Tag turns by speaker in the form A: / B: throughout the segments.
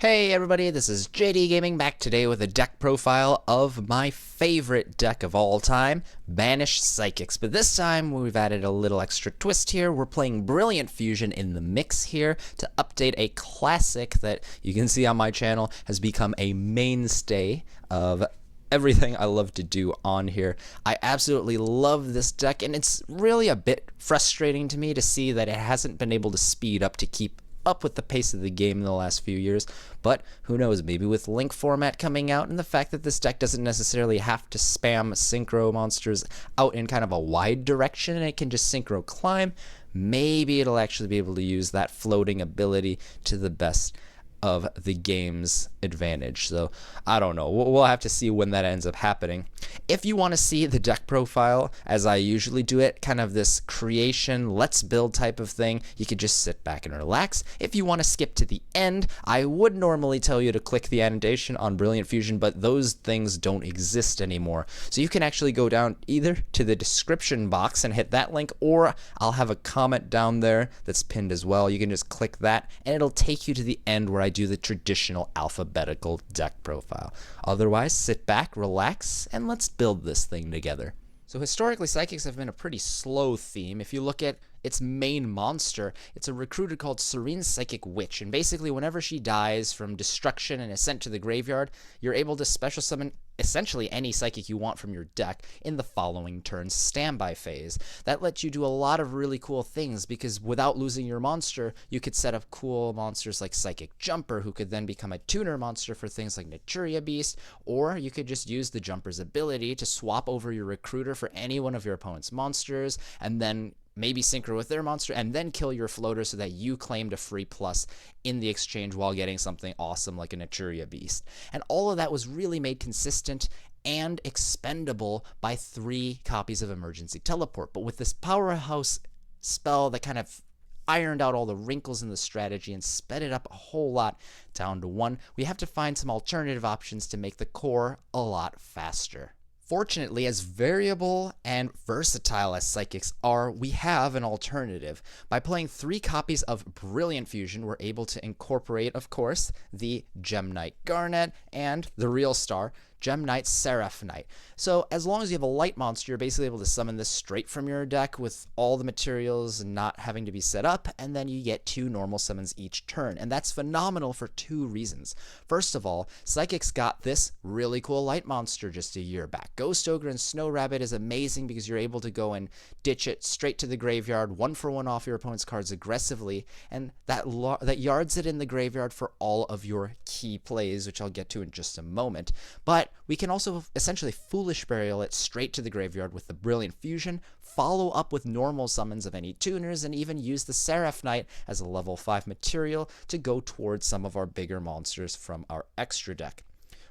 A: Hey everybody, this is JDGaming back today with a deck profile of my favorite deck of all time, Banish Psychics. But this time we've added a little extra twist here. We're playing Brilliant Fusion in the mix here to update a classic that you can see on my channel has become a mainstay of everything I love to do on here. I absolutely love this deck, and it's really a bit frustrating to me to see that it hasn't been able to speed up to keep up with the pace of the game in the last few years, but who knows, maybe with Link format coming out and the fact that this deck doesn't necessarily have to spam synchro monsters out in kind of a wide direction and it can just synchro climb, maybe it'll actually be able to use that floating ability to the best of the game's advantage. So I don't know, we'll have to see when that ends up happening. If you want to see the deck profile as I usually do it, kind of this creation let's build type of thing, you could just sit back and relax. If you want to skip to the end, I would normally tell you to click the annotation on Brilliant Fusion, but those things don't exist anymore. So you can actually go down either to the description box and hit that link, or I'll have a comment down there that's pinned as well. You can just click that and it'll take you to the end where I do the traditional alphabetical deck profile. Otherwise, sit back, relax, and let's build this thing together. So historically, Psychics have been a pretty slow theme. If you look at its main monster, it's a recruiter called Serene Psychic Witch, and basically whenever she dies from destruction and is sent to the graveyard, you're able to special summon essentially any psychic you want from your deck in the following turn's standby phase. That lets you do a lot of really cool things because without losing your monster, you could set up cool monsters like Psychic Jumper, who could then become a tuner monster for things like Naturia Beast, or you could just use the Jumper's ability to swap over your recruiter for any one of your opponent's monsters, and then maybe synchro with their monster, and then kill your floater so that you claimed a free plus in the exchange while getting something awesome like a Naturia Beast. And all of that was really made consistent and expendable by 3 copies of Emergency Teleport. But with this powerhouse spell that kind of ironed out all the wrinkles in the strategy and sped it up a whole lot down to 1, we have to find some alternative options to make the core a lot faster. Fortunately, as variable and versatile as Psychics are, we have an alternative. By playing 3 copies of Brilliant Fusion, we're able to incorporate, of course, the Gem Knight Garnet and the real star, Gem Knight Seraph Knight. So as long as you have a light monster, you're basically able to summon this straight from your deck with all the materials not having to be set up, and then you get 2 normal summons each turn. And that's phenomenal for 2 reasons. First of all, Psychics got this really cool light monster just a year back. Ghost Ogre and Snow Rabbit is amazing because you're able to go and ditch it straight to the graveyard, 1-for-1 off your opponent's cards aggressively, and that yards it in the graveyard for all of your key plays, which I'll get to in just a moment. But we can also essentially Foolish Burial it straight to the graveyard with the Brilliant Fusion, follow up with normal summons of any tuners, and even use the Seraph Knight as a level 5 material to go towards some of our bigger monsters from our extra deck.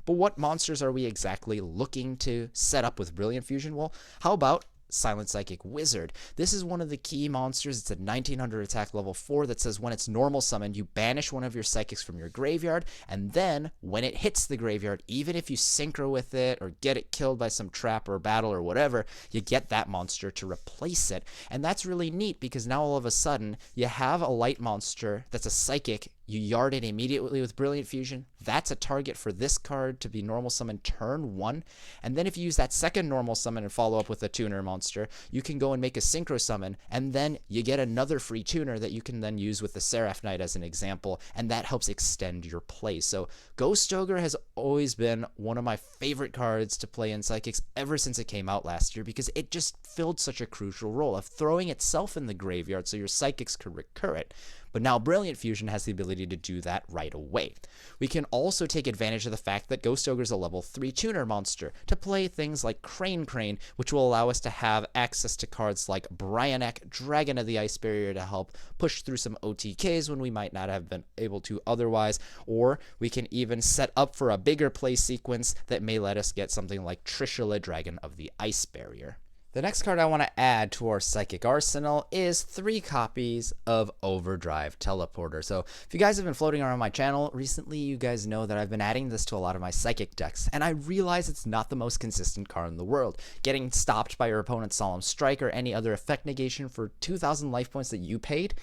A: But what monsters are we exactly looking to set up with Brilliant Fusion? Well, how about Silent Psychic Wizard? This is one of the key monsters. It's a 1900 attack level 4 that says when it's normal summoned, you banish one of your psychics from your graveyard, and then when it hits the graveyard, even if you synchro with it or get it killed by some trap or battle or whatever, you get that monster to replace it. And that's really neat because now all of a sudden you have a light monster that's a psychic. You yard it immediately with Brilliant Fusion. That's a target for this card to be normal summon turn 1. And then if you use that second normal summon and follow up with a tuner monster, you can go and make a synchro summon, and then you get another free tuner that you can then use with the Seraph Knight as an example, and that helps extend your play. So Ghost Ogre has always been one of my favorite cards to play in Psychics ever since it came out last year because it just filled such a crucial role of throwing itself in the graveyard so your psychics could recur it. But now Brilliant Fusion has the ability to do that right away. We can also take advantage of the fact that Ghost Ogre is a level 3 tuner monster to play things like Crane, which will allow us to have access to cards like Brionek, Dragon of the Ice Barrier to help push through some OTKs when we might not have been able to otherwise, or we can even set up for a bigger play sequence that may let us get something like Trishula, Dragon of the Ice Barrier. The next card I want to add to our Psychic arsenal is 3 copies of Overdrive Teleporter. So if you guys have been floating around my channel recently, you guys know that I've been adding this to a lot of my Psychic decks, and I realize it's not the most consistent card in the world. Getting stopped by your opponent's Solemn Strike or any other effect negation for 2,000 life points that you paid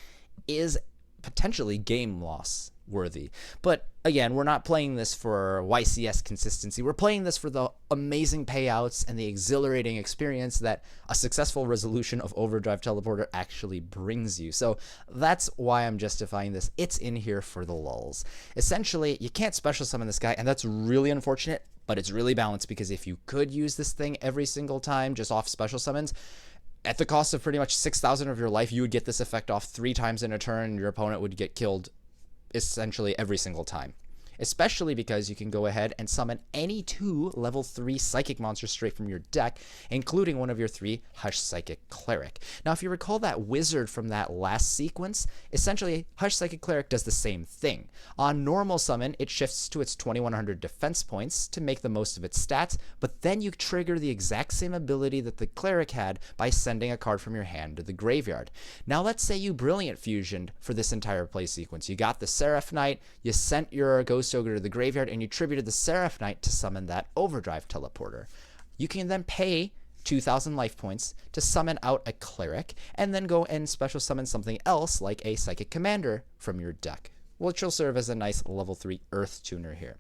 A: is potentially game loss. worthy. But again, we're not playing this for YCS consistency. We're playing this for the amazing payouts and the exhilarating experience that a successful resolution of Overdrive Teleporter actually brings you. So that's why I'm justifying this. It's in here for the lulz. Essentially, you can't special summon this guy, and that's really unfortunate, but it's really balanced, because if you could use this thing every single time just off special summons, at the cost of pretty much 6,000 of your life, you would get this effect off 3 times in a turn, and your opponent would get killed essentially every single time. Especially because you can go ahead and summon any 2 level 3 psychic monsters straight from your deck, including one of your 3 Hush Psychic Cleric. Now, if you recall that wizard from that last sequence, essentially Hush Psychic Cleric does the same thing. On normal summon, it shifts to its 2100 defense points to make the most of its stats, but then you trigger the exact same ability that the Cleric had by sending a card from your hand to the graveyard. Now, let's say you Brilliant Fusioned for this entire play sequence. You got the Seraph Knight, you sent your Ghost Ogre to the graveyard, and you tributed the Seraph Knight to summon that Overdrive Teleporter. You can then pay 2,000 life points to summon out a Cleric, and then go and special summon something else like a Psychic Commander from your deck, which will serve as a nice level 3 Earth Tuner here.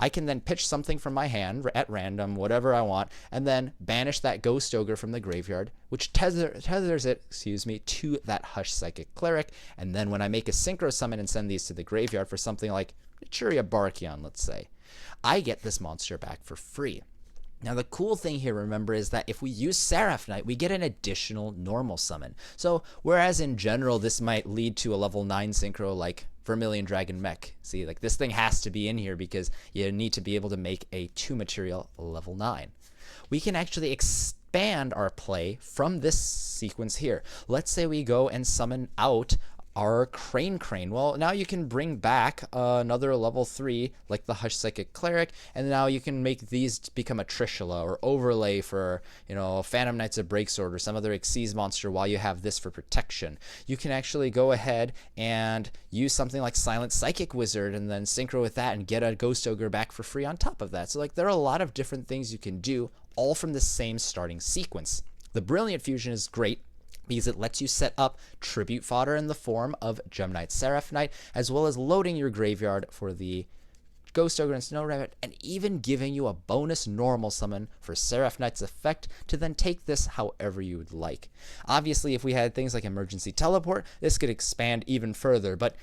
A: I can then pitch something from my hand at random, whatever I want, and then banish that Ghost Ogre from the graveyard, which tethers it, to that Hush Psychic Cleric. And then when I make a Synchro Summon and send these to the graveyard for something like Churia Barkion, let's say, I get this monster back for free. Now, the cool thing here, remember, is that if we use Seraph Knight, we get an additional normal summon. So, whereas in general, this might lead to a level 9 synchro like Vermilion Dragon Mech. See, like, this thing has to be in here because you need to be able to make a 2 material level 9. We can actually expand our play from this sequence here. Let's say we go and summon out our Crane. Well, now you can bring back another level 3 like the Hush Psychic Cleric, and now you can make these become a Trishula or overlay for, Phantom Knights of Breaksword or some other Xyz monster while you have this for protection. You can actually go ahead and use something like Silent Psychic Wizard and then synchro with that and get a Ghost Ogre back for free on top of that. So, there are a lot of different things you can do, all from the same starting sequence. The Brilliant Fusion is great because it lets you set up tribute fodder in the form of Gem Knight, Seraph Knight, as well as loading your graveyard for the Ghost Ogre and Snow Rabbit, and even giving you a bonus normal summon for Seraph Knight's effect to then take this however you would like. Obviously, if we had things like Emergency Teleport, this could expand even further, but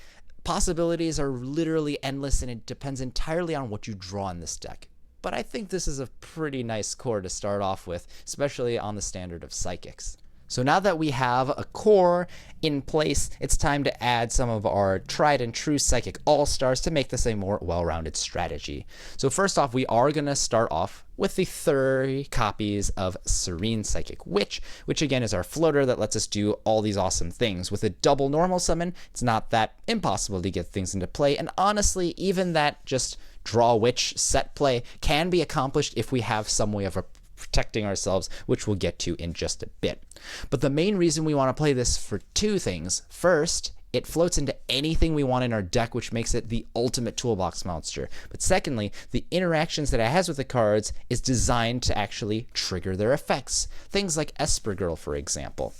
A: possibilities are literally endless, and it depends entirely on what you draw in this deck. But I think this is a pretty nice core to start off with, especially on the standard of Psychics. So now that we have a core in place, it's time to add some of our tried and true Psychic All-Stars to make this a more well-rounded strategy. So first off, we are going to start off with the 30 copies of Serene Psychic Witch, which again is our floater that lets us do all these awesome things. With a double normal summon, it's not that impossible to get things into play, and honestly, even that just draw witch set play can be accomplished if we have some way of protecting ourselves, which we'll get to in just a bit. But the main reason we want to play this for 2 things. First, it floats into anything we want in our deck, which makes it the ultimate toolbox monster. But secondly, the interactions that it has with the cards is designed to actually trigger their effects. Things like Esper Girl, for example.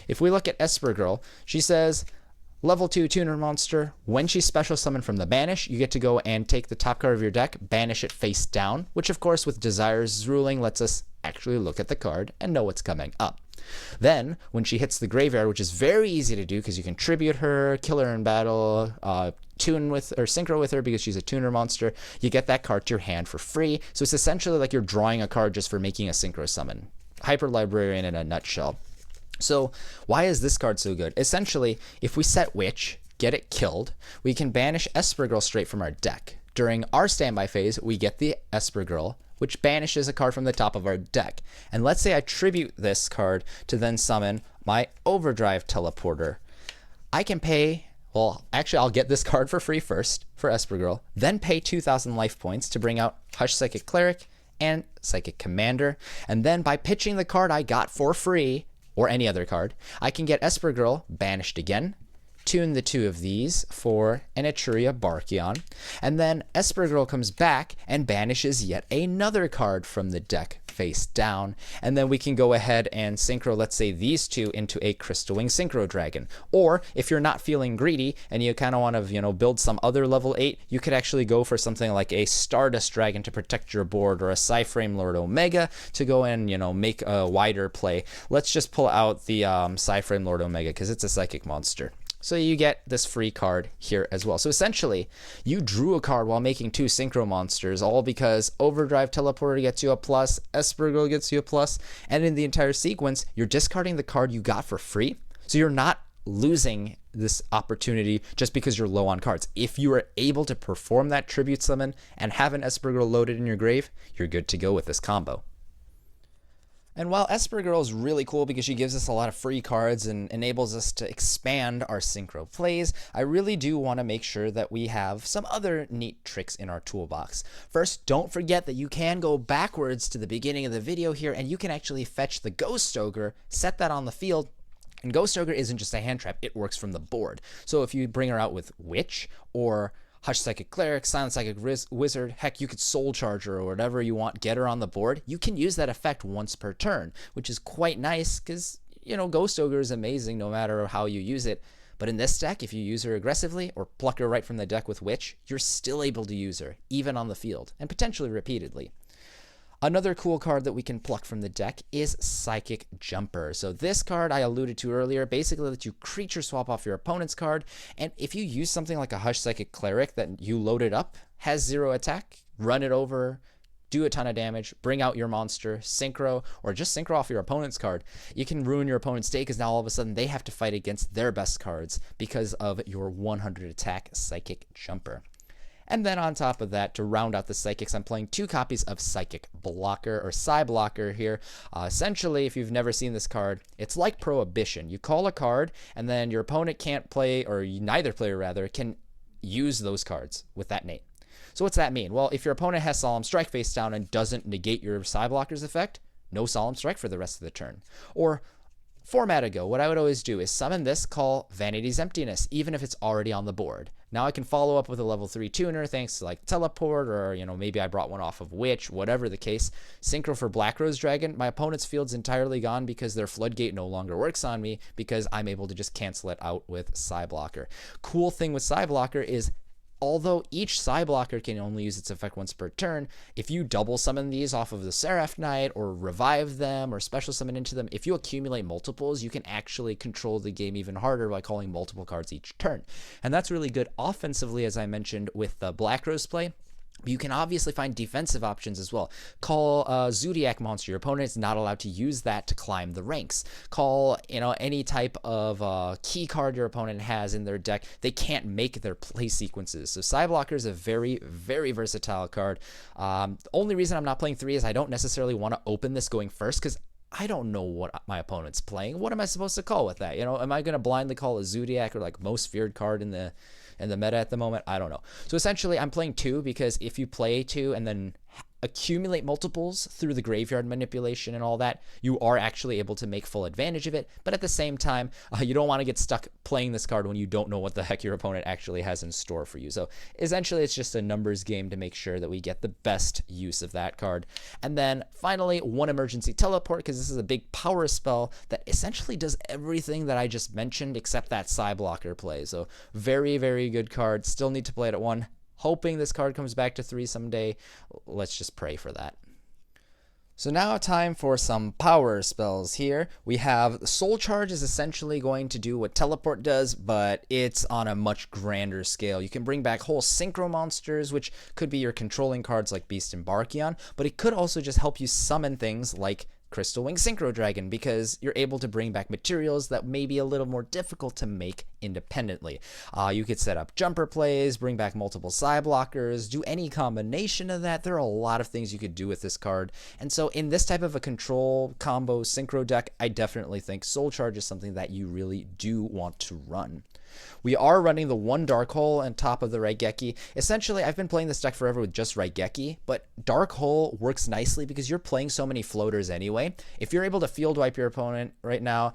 A: If we look at Esper Girl, she says, level 2 tuner monster, when she's special summoned from the Banish, you get to go and take the top card of your deck, banish it face down, which of course with Desire's ruling lets us actually look at the card and know what's coming up. Then, when she hits the graveyard, which is very easy to do because you can tribute her, kill her in battle, tune with or synchro with her because she's a tuner monster, you get that card to your hand for free. So it's essentially like you're drawing a card just for making a synchro summon. Hyper Librarian in a nutshell. So why is this card so good? Essentially, if we set Witch, get it killed, we can banish Esper Girl straight from our deck. During our standby phase, we get the Esper Girl, which banishes a card from the top of our deck. And let's say I tribute this card to then summon my Overdrive Teleporter. I can pay, well, actually I'll get this card for free first for Esper Girl, then pay 2,000 life points to bring out Hush Psychic Cleric and Psychic Commander. And then by pitching the card I got for free, or any other card, I can get Esper Girl banished again, tune the two of these for an Etruria Barkion. And then Esper Girl comes back and banishes yet another card from the deck face down. And then we can go ahead and synchro, let's say, these two into a Crystal Wing Synchro Dragon. Or if you're not feeling greedy and you kind of want to, build some other level 8, you could actually go for something like a Stardust Dragon to protect your board, or a Psyframe Lord Omega to go and, make a wider play. Let's just pull out the Psyframe Lord Omega because it's a psychic monster. So you get this free card here as well. So essentially, you drew a card while making 2 Synchro Monsters, all because Overdrive Teleporter gets you a plus, Esper Girl gets you a plus, and in the entire sequence, you're discarding the card you got for free. So you're not losing this opportunity just because you're low on cards. If you are able to perform that Tribute Summon and have an Esper Girl loaded in your grave, you're good to go with this combo. And while Esper Girl is really cool because she gives us a lot of free cards and enables us to expand our synchro plays, I really do want to make sure that we have some other neat tricks in our toolbox. First, don't forget that you can go backwards to the beginning of the video here and you can actually fetch the Ghost Ogre, set that on the field, and Ghost Ogre isn't just a hand trap, it works from the board. So if you bring her out with Witch or Hush Psychic Cleric, Silent Psychic Wizard, heck, you could Soul Charge her or whatever you want, get her on the board. You can use that effect once per turn, which is quite nice because, Ghost Ogre is amazing no matter how you use it. But in this deck, if you use her aggressively or pluck her right from the deck with Witch, you're still able to use her, even on the field, and potentially repeatedly. Another cool card that we can pluck from the deck is Psychic Jumper. So this card I alluded to earlier basically lets you creature swap off your opponent's card, and if you use something like a Hush Psychic Cleric that you loaded up, has 0 attack, run it over, do a ton of damage, bring out your monster, synchro, or just synchro off your opponent's card, you can ruin your opponent's day because now all of a sudden they have to fight against their best cards because of your 100 attack Psychic Jumper. And then on top of that, to round out the Psychics, I'm playing 2 copies of Psychic Blocker, or Psy Blocker here. Essentially, if you've never seen this card, it's like Prohibition. You call a card, and then your opponent can't play, or neither player rather, can use those cards with that name. So what's that mean? Well, if your opponent has Solemn Strike face down and doesn't negate your Psy Blocker's effect, no Solemn Strike for the rest of the turn. Or format ago, what I would always do is summon this, call Vanity's Emptiness, even if it's already on the board. Now I can follow up with a level 3 tuner thanks to like Teleport, or maybe I brought one off of Witch, whatever the case. Synchro for Black Rose Dragon, my opponent's field's entirely gone because their Floodgate no longer works on me because I'm able to just cancel it out with Psy Blocker. Cool thing with Psy Blocker is, although each Psy Blocker can only use its effect once per turn, if you double summon these off of the Seraph Knight, or revive them, or special summon into them, if you accumulate multiples, you can actually control the game even harder by calling multiple cards each turn. And that's really good offensively, as I mentioned, with the Black Rose play. You can obviously find defensive options as well. Call Zodiac Monster. Your opponent is not allowed to use that to climb the ranks. Call any type of key card your opponent has in their deck. They can't make their play sequences. So Psy Blocker is a very, very versatile card. Only reason I'm not playing 3 is I don't necessarily want to open this going first because I don't know what my opponent's playing. What am I supposed to call with that? Am I going to blindly call a Zodiac or like most feared card in the meta at the moment? I don't know. So essentially, I'm playing 2 because if you play 2 and then accumulate multiples through the graveyard manipulation and all that, you are actually able to make full advantage of it. But at the same time, you don't want to get stuck playing this card when you don't know what the heck your opponent actually has in store for you. So essentially, it's just a numbers game to make sure that we get the best use of that card. And then finally, 1 Emergency Teleport, because this is a big power spell that essentially does everything that I just mentioned except that Psy Blocker play. So very, very good card. Still need to play it at 1. Hoping this card comes back to 3 someday. Let's just pray for that. So now time for some power spells here. We have Soul Charge is essentially going to do what Teleport does, but it's on a much grander scale. You can bring back whole Synchro Monsters, which could be your controlling cards like Beast and Barkion, but it could also just help you summon things like Crystal Wing Synchro Dragon, because you're able to bring back materials that may be a little more difficult to make independently. You could set up jumper plays, bring back multiple Psy Blockers, do any combination of that. There are a lot of things you could do with this card. And so in this type of a control combo synchro deck, I definitely think Soul Charge is something that you really do want to run. We are running the 1 Dark Hole on top of the Raigeki. Essentially, I've been playing this deck forever with just Raigeki, but Dark Hole works nicely because you're playing so many floaters anyway. If you're able to field wipe your opponent right now,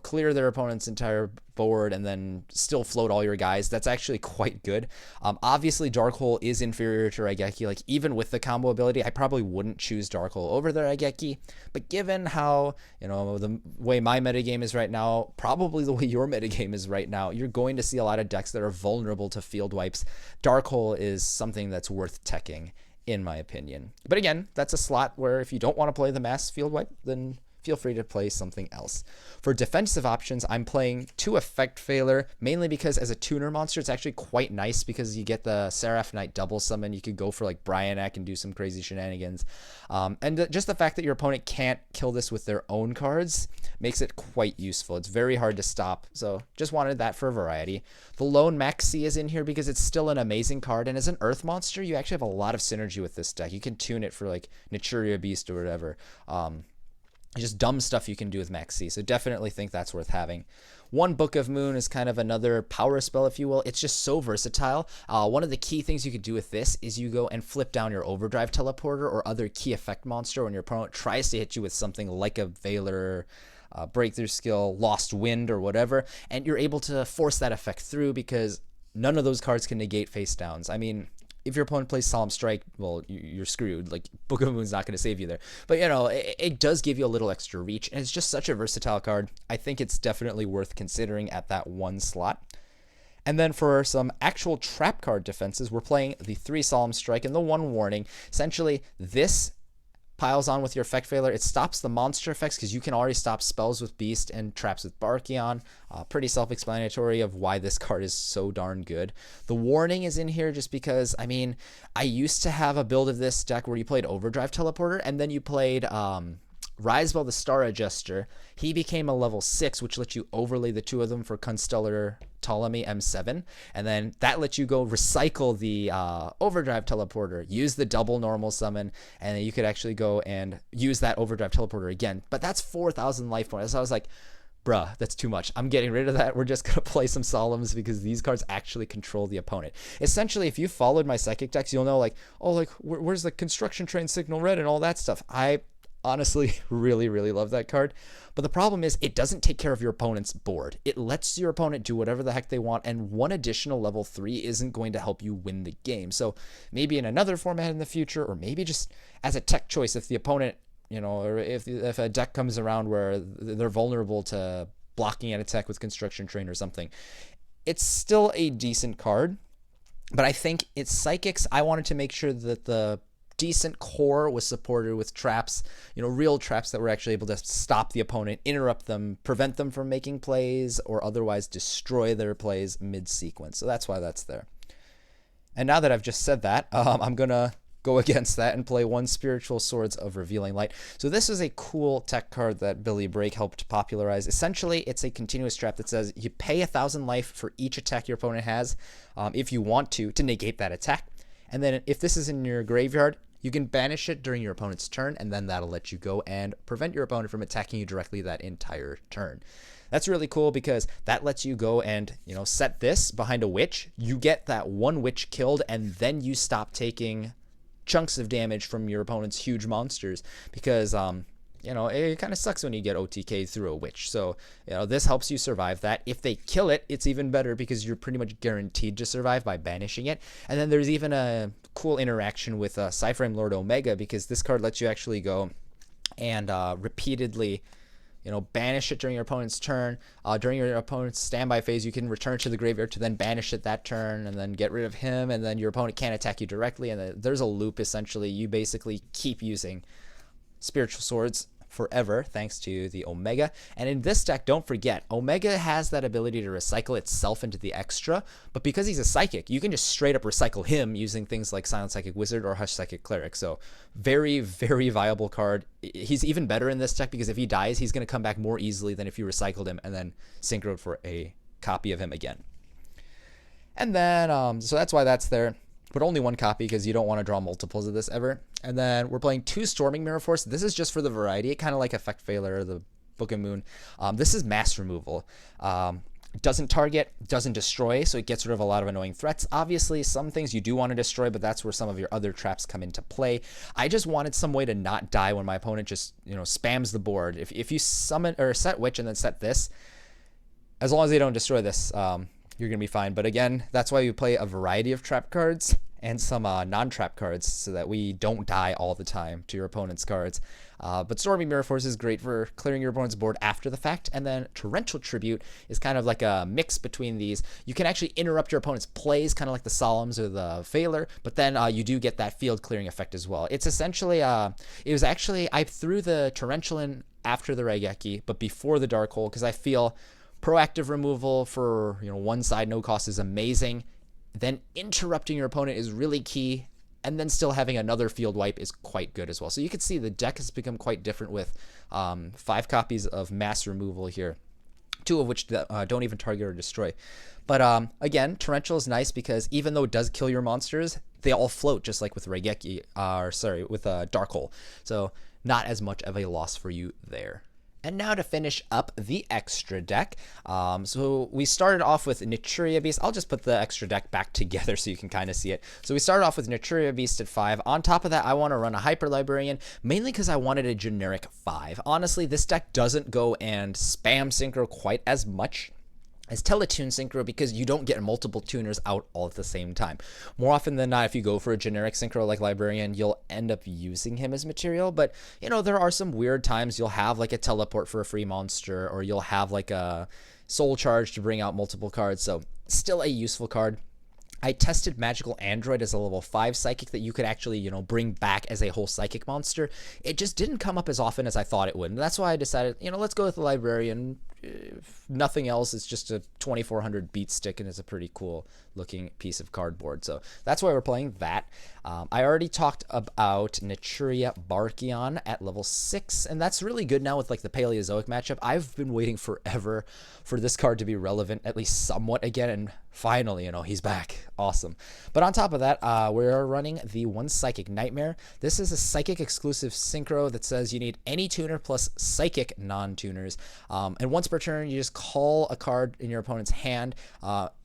A: clear their opponent's entire forward and then still float all your guys, that's actually quite good. Obviously, Dark Hole is inferior to Raigeki. Like, even with the combo ability, I probably wouldn't choose Dark Hole over the Raigeki. But given how, the way my metagame is right now, probably the way your metagame is right now, you're going to see a lot of decks that are vulnerable to field wipes. Dark Hole is something that's worth teching, in my opinion. But again, that's a slot where if you don't want to play the mass field wipe, then feel free to play something else. For defensive options, I'm playing 2 Effect Failure, mainly because as a tuner monster, it's actually quite nice because you get the Seraph Knight double summon. You could go for like Bryanak and do some crazy shenanigans. And just the fact that your opponent can't kill this with their own cards makes it quite useful. It's very hard to stop, so just wanted that for variety. The Lone Maxi is in here because it's still an amazing card, and as an Earth monster, you actually have a lot of synergy with this deck. You can tune it for like Naturia Beast or whatever. Just dumb stuff you can do with Maxi, so definitely think that's worth having. One Book of Moon is kind of another power spell, if you will. It's just so versatile. One of the key things you could do with this is you go and flip down your Overdrive Teleporter or other key effect monster when your opponent tries to hit you with something like a Veiler, Breakthrough Skill, Lost Wind, or whatever, and you're able to force that effect through because none of those cards can negate face downs. I mean, if your opponent plays Solemn Strike, well, you're screwed. Like, Book of Moon's not going to save you there. But, it does give you a little extra reach, and it's just such a versatile card. I think it's definitely worth considering at that one slot. And then for some actual trap card defenses, we're playing the 3 Solemn Strike and the 1 Warning. Essentially, this piles on with your Effect Failure. It stops the monster effects because you can already stop spells with Beast and traps with Barkion. Pretty self-explanatory of why this card is so darn good. The Warning is in here just because, I mean, I used to have a build of this deck where you played Overdrive Teleporter and then you played Rizebel the Star Adjuster. He became a level 6, which lets you overlay the 2 of them for Constellar Ptolemy M7, and then that lets you go recycle the Overdrive Teleporter, use the double normal summon, and then you could actually go and use that Overdrive Teleporter again. But that's 4,000 life points. So I was like, bruh, that's too much. I'm getting rid of that. We're just going to play some Solemns because these cards actually control the opponent. Essentially, if you followed my Psychic decks, you'll know, like, oh, like, where's the Construction Train Signal Red and all that stuff. I honestly really love that card, but the problem is it doesn't take care of your opponent's board. It lets your opponent do whatever the heck they want, and one additional level 3 isn't going to help you win the game. So maybe in another format in the future, or maybe just as a tech choice, if the opponent, or if a deck comes around where they're vulnerable to blocking an attack with Construction Train or something, it's still a decent card. But I think it's Psychics. I wanted to make sure that the decent core was supported with traps, real traps that were actually able to stop the opponent, interrupt them, prevent them from making plays, or otherwise destroy their plays mid-sequence. So that's why that's there. And now that I've just said that, I'm going to go against that and play 1 Spiritual Swords of Revealing Light. So this is a cool tech card that Billy Brake helped popularize. Essentially, it's a continuous trap that says you pay 1,000 life for each attack your opponent has, if you want to negate that attack. And then if this is in your graveyard, you can banish it during your opponent's turn, and then that'll let you go and prevent your opponent from attacking you directly that entire turn. That's really cool because that lets you go and, set this behind a witch. You get that 1 witch killed, and then you stop taking chunks of damage from your opponent's huge monsters because, it kind of sucks when you get OTK through a witch. So, this helps you survive that. If they kill it, it's even better because you're pretty much guaranteed to survive by banishing it. And then there's even a cool interaction with Cyframe Lord Omega because this card lets you actually go and repeatedly, banish it during your opponent's turn. During your opponent's standby phase, you can return to the graveyard to then banish it that turn and then get rid of him, and then your opponent can't attack you directly. And there's a loop, essentially. You basically keep using Spiritual Swords forever thanks to the Omega. And in this deck, don't forget, Omega has that ability to recycle itself into the extra, but because he's a Psychic, you can just straight up recycle him using things like Silent Psychic Wizard or Hush Psychic Cleric. So very viable card. He's even better in this deck because if he dies, he's going to come back more easily than if you recycled him and then synchroed for a copy of him again. And then so that's why that's there, but only 1 copy because you don't want to draw multiples of this ever. And then we're playing 2 Storming Mirror Force. This is just for the variety, kind of like Effect Failure or the Book of Moon. This is mass removal. Doesn't target, doesn't destroy, so it gets rid of a lot of annoying threats. Obviously, some things you do want to destroy, but that's where some of your other traps come into play. I just wanted some way to not die when my opponent just, spams the board. If you summon or set Witch and then set this, as long as they don't destroy this, you're going to be fine. But again, that's why we play a variety of trap cards and some non-trap cards so that we don't die all the time to your opponent's cards. But Stormy Mirror Force is great for clearing your opponent's board after the fact, and then Torrential Tribute is kind of like a mix between these. You can actually interrupt your opponent's plays, kind of like the Solemns or the Failer, but then you do get that field clearing effect as well. It's essentially, I threw the Torrential in after the Raigeki, but before the Dark Hole, because I feel proactive removal for one side no cost is amazing. Then interrupting your opponent is really key, and then still having another field wipe is quite good as well. So you can see the deck has become quite different with 5 copies of mass removal here, 2 of which don't even target or destroy. But again, Torrential is nice because even though it does kill your monsters, they all float just like with Raigeki, with Dark Hole. So not as much of a loss for you there. And now to finish up the extra deck. So we started off with Naturia Beast. I'll just put the extra deck back together so you can kind of see it. So we started off with Naturia Beast at 5. On top of that, I want to run a Hyper Librarian, mainly because I wanted a generic 5. Honestly, this deck doesn't go and spam Synchro quite as much as Teletune Synchro because you don't get multiple tuners out all at the same time. More often than not, if you go for a generic Synchro like Librarian, you'll end up using him as material, but there are some weird times you'll have like a teleport for a free monster, or you'll have like a soul charge to bring out multiple cards, so still a useful card. I tested Magical Android as a level 5 Psychic that you could actually, bring back as a whole Psychic monster. It just didn't come up as often as I thought it would, and that's why I decided, let's go with the Librarian. If nothing else, it's just a 2400 beat stick, and it's a pretty cool looking piece of cardboard. So that's why we're playing that. I already talked about Naturia Barkion at level 6, and that's really good now with like the Paleozoic matchup. I've been waiting forever for this card to be relevant, at least somewhat again, and finally, he's back. Awesome. But on top of that, we're running the 1 Psychic Nightmare. This is a Psychic exclusive synchro that says you need any tuner plus Psychic non-tuners. And once per turn, you just call a card in your opponent's hand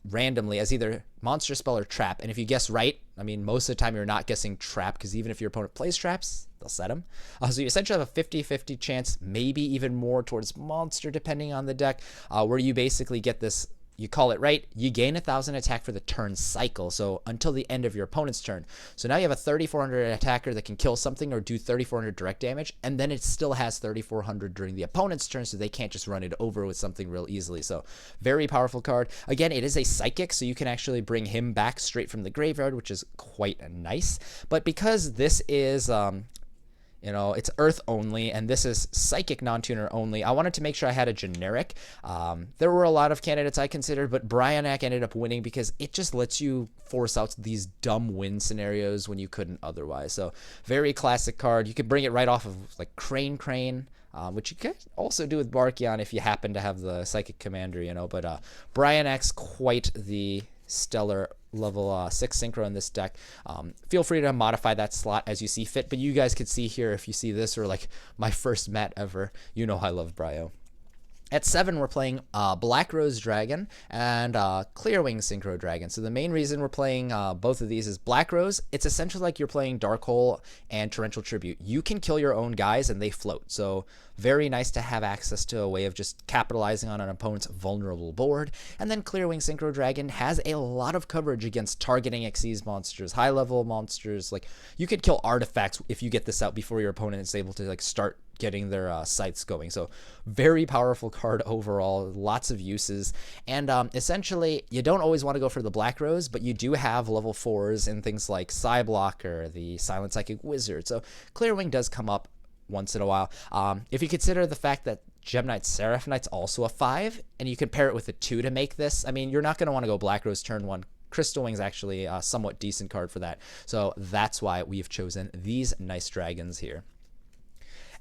A: randomly as either monster, spell, or trap. And if you guess right, most of the time you're not guessing trap, because even if your opponent plays traps, they'll set them. So you essentially have a 50-50 chance, maybe even more towards monster depending on the deck, where you basically get this. You call it right, you gain 1000 attack for the turn cycle, so until the end of your opponent's turn. So now you have a 3400 attacker that can kill something or do 3400 direct damage, and then it still has 3400 during the opponent's turn, so they can't just run it over with something real easily. So very powerful card. Again, it is a Psychic, so you can actually bring him back straight from the graveyard, which is quite nice. But because this is it's Earth only, and this is Psychic non-tuner only, I wanted to make sure I had a generic. There were a lot of candidates I considered, but Brionac ended up winning because it just lets you force out these dumb win scenarios when you couldn't otherwise. So very classic card. You could bring it right off of like Crane, which you could also do with Barkion if you happen to have the Psychic Commander, but Brionac's quite the stellar level 6 synchro in this deck. Feel free to modify that slot as you see fit, but you guys could see here, if you see this or like my first mat ever, I love Brio. At 7, we're playing Black Rose Dragon and Clearwing Synchro Dragon. So the main reason we're playing both of these is Black Rose. It's essentially like you're playing Dark Hole and Torrential Tribute. You can kill your own guys and they float. So very nice to have access to a way of just capitalizing on an opponent's vulnerable board. And then Clearwing Synchro Dragon has a lot of coverage against targeting Xyz monsters, high-level monsters. Like, you could kill artifacts if you get this out before your opponent is able to like start getting their sights going. So very powerful card overall, lots of uses. And essentially, you don't always want to go for the Black Rose, but you do have level 4s in things like Psyblocker, the Silent Psychic Wizard. So Clearwing does come up once in a while. If you consider the fact that Gem Knight Seraph Knight's also a 5, and you can pair it with a 2 to make this, you're not going to want to go Black Rose turn 1. Crystal Wing's actually a somewhat decent card for that. So that's why we've chosen these nice dragons here.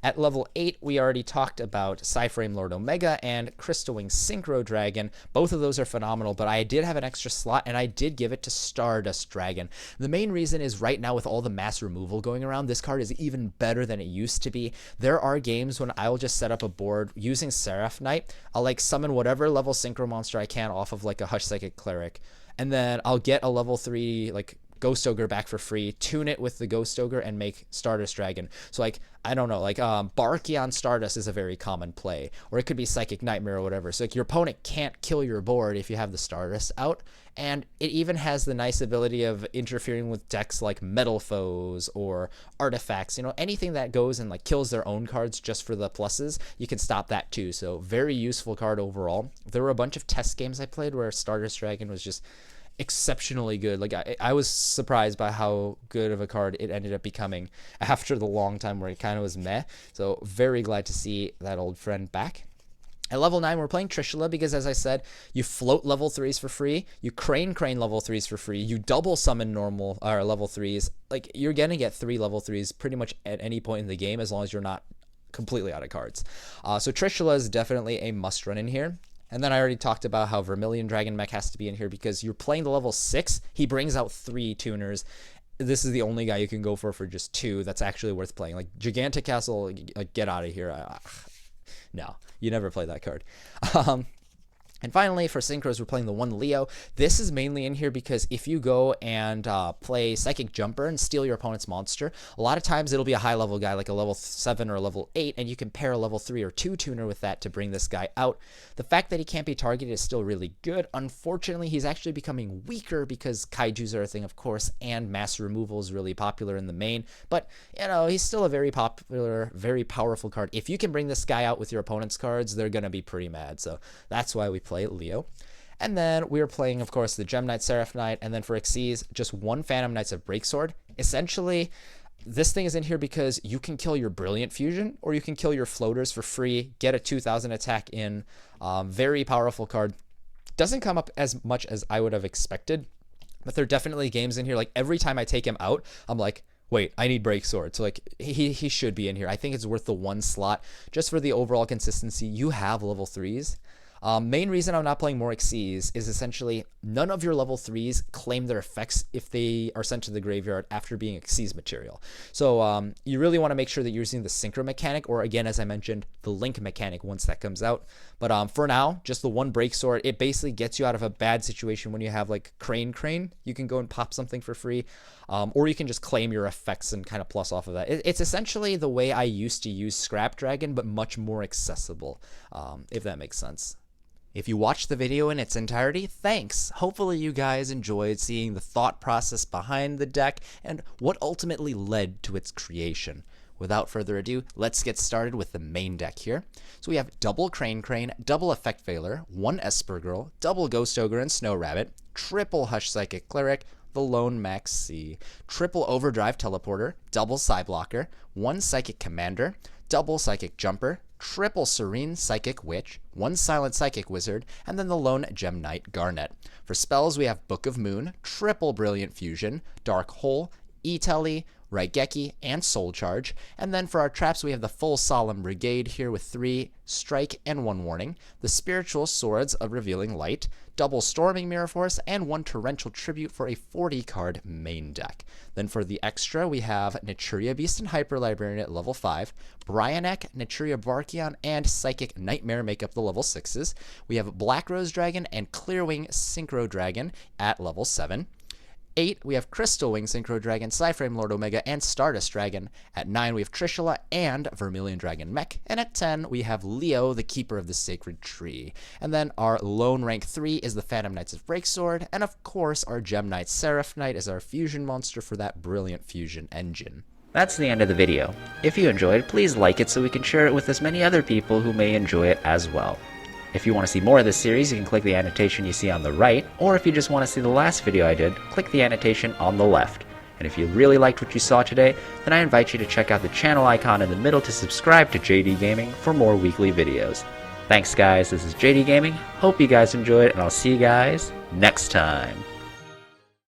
A: At level 8, we already talked about Psyframe Lord Omega and Crystal Wing Synchro Dragon. Both of those are phenomenal, but I did have an extra slot, and I did give it to Stardust Dragon. The main reason is right now with all the mass removal going around, this card is even better than it used to be. There are games when I'll just set up a board using Seraph Knight. I'll like summon whatever level Synchro monster I can off of like a Hush Psychic Cleric, and then I'll get a level 3 like Ghost Ogre back for free, tune it with the Ghost Ogre, and make Stardust Dragon. So like, I don't know, like Barkion Stardust is a very common play, or it could be Psychic Nightmare or whatever. So like your opponent can't kill your board if you have the Stardust out, and it even has the nice ability of interfering with decks like Metal Foes or Artifacts. You know, anything that goes and like kills their own cards just for the pluses, you can stop that too. So very useful card overall. There were a bunch of test games I played where Stardust Dragon was just exceptionally good. Like I was surprised by how good of a card it ended up becoming after the long time where it kind of was meh. So very glad to see that old friend back. At level 9, we're playing Trishula because, as I said, you float level 3s for free, you crane level 3s for free, you double summon normal or level 3s. Like, you're going to get 3 level 3s pretty much at any point in the game as long as you're not completely out of cards. So Trishula is definitely a must run in here. And then I already talked about how Vermilion Dragon Mech has to be in here because you're playing the level 6. He brings out 3 tuners. This is the only guy you can go for just 2 that's actually worth playing. Like, Gigantic Castle, like, get out of here. No, you never play that card. And finally, for Synchros, we're playing the one Leo. This is mainly in here because if you go and play Psychic Jumper and steal your opponent's monster, a lot of times it'll be a high-level guy like a level 7 or a level 8, and you can pair a level 3 or 2 tuner with that to bring this guy out. The fact that he can't be targeted is still really good. Unfortunately, he's actually becoming weaker because Kaijus are a thing, of course, and mass removal is really popular in the main. But, you know, he's still a very popular, very powerful card. If you can bring this guy out with your opponent's cards, they're going to be pretty mad. So that's why we play Leo. And then we are playing, of course, the Gem Knight, Seraph Knight, and then for Xyz, just one Phantom Knights of Breaksword. Essentially, this thing is in here because you can kill your Brilliant Fusion, or you can kill your floaters for free, get a 2000 attack in. Very powerful card. Doesn't come up as much as I would have expected, but there are definitely games in here. Like, every time I take him out, I'm like, wait, I need Breaksword. So, like, he should be in here. I think it's worth the 1 slot just for the overall consistency. You have level 3s. Main reason I'm not playing more Xyz is essentially none of your level 3s claim their effects if they are sent to the graveyard after being Xyz material. So you really want to make sure that you're using the Synchro mechanic, or again, as I mentioned, the Link mechanic once that comes out. But for now, just the 1 Breaksword, it basically gets you out of a bad situation when you have like Crane. You can go and pop something for free, or you can just claim your effects and kind of plus off of that. It's essentially the way I used to use Scrap Dragon, but much more accessible, if that makes sense. If you watched the video in its entirety, thanks. Hopefully you guys enjoyed seeing the thought process behind the deck and what ultimately led to its creation. Without further ado, let's get started with the main deck here. So we have double Crane, double Effect Veiler, 1 Esper Girl, double Ghost Ogre and Snow Rabbit, triple Hush Psychic Cleric, the Lone Max C, triple Overdrive Teleporter, double Psyblocker, 1 Psychic Commander, double Psychic Jumper, triple Serene Psychic Witch, 1 Silent Psychic Wizard, and then the lone Gem Knight Garnet. For spells, we have Book of Moon, triple Brilliant Fusion, Dark Hole, E-Telly, Raigeki, and Soul Charge. And then for our traps, we have the full Solemn Brigade here with 3 Strike and 1 Warning, the Spiritual Swords of Revealing Light, double Storming Mirror Force, and 1 Torrential Tribute for a 40-card main deck. Then for the extra, we have Naturia Beast and Hyper Librarian at level 5, Brionek, Naturia Barkion, and Psychic Nightmare make up the level 6s. We have Black Rose Dragon and Clearwing Synchro Dragon at level 7. 8, we have Crystal Wing Synchro Dragon, Psyframe Lord Omega, and Stardust Dragon. At 9, we have Trishula and Vermilion Dragon Mech. And at 10, we have Leo, the Keeper of the Sacred Tree. And then our lone rank 3 is the Phantom Knights of Breaksword. And of course, our Gem Knight Seraph Knight is our fusion monster for that brilliant fusion engine.
B: That's the end of the video. If you enjoyed, please like it so we can share it with as many other people who may enjoy it as well. If you want to see more of this series, you can click the annotation you see on the right, or if you just want to see the last video I did, click the annotation on the left. And if you really liked what you saw today, then I invite you to check out the channel icon in the middle to subscribe to JD Gaming for more weekly videos. Thanks guys, this is JD Gaming, hope you guys enjoyed, and I'll see you guys next time.